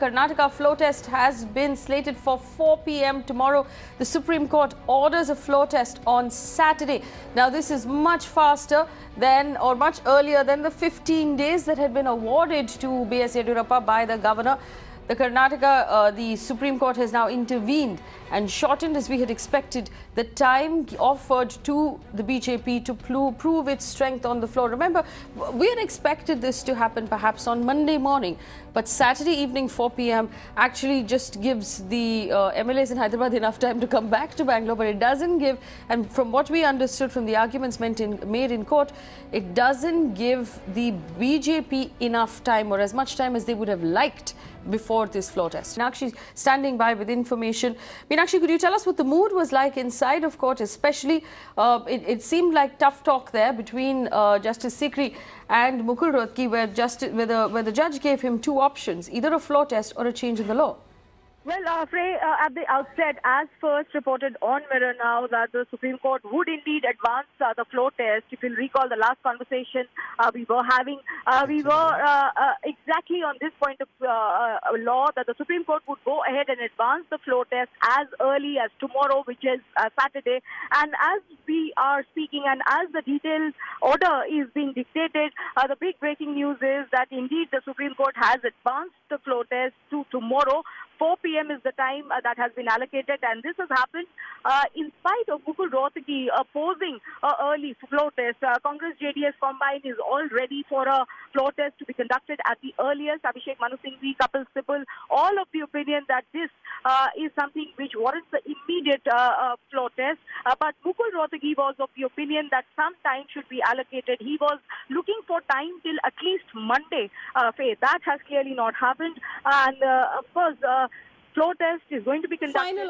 Karnataka floor test has been slated for 4 p.m. tomorrow. The Supreme Court orders a floor test on Saturday. Now, this is much faster than or much earlier than the 15 days that had been awarded to B.S. Yediyurappa by the governor. The Supreme Court has now intervened and shortened, as we had expected, the time offered to the BJP to prove its strength on the floor. Remember, we had expected this to happen perhaps on Monday morning, but Saturday evening 4 p.m. actually just gives the MLAs in Hyderabad enough time to come back to Bangalore, but it doesn't give, and from what we understood from the arguments made in court, it doesn't give the BJP enough time or as much time as they would have liked before this floor test. Meenakshi standing by with information. Meenakshi, could you tell us what the mood was like inside of court, especially it seemed like tough talk there between Justice Sikri and Mukul Rohatgi, where the judge gave him two options, either a floor test or a change in the law. Well, Frey, at the outset, as first reported on Mirror Now, that the Supreme Court would indeed advance the floor test. If you'll recall the last conversation we were having, exactly on this point of law, that the Supreme Court would go ahead and advance the floor test as early as tomorrow, which is Saturday. And as we are speaking and as the detailed order is being dictated, the big breaking news is that indeed the Supreme Court has advanced the floor test to tomorrow. 4 p.m. is the time that has been allocated, and this has happened in spite of Mukul Rohatgi opposing early floor test. Congress JDS combine is all ready for a floor test to be conducted at the earliest. Abhishek Manu Singhvi, Kapil Sibal, all of the opinion that this is something which warrants the immediate floor test. But Mukul Rohatgi was of the opinion that some time should be allocated. He was looking for time till at least Monday. That has clearly not happened, and of course, floor test is going to be conducted.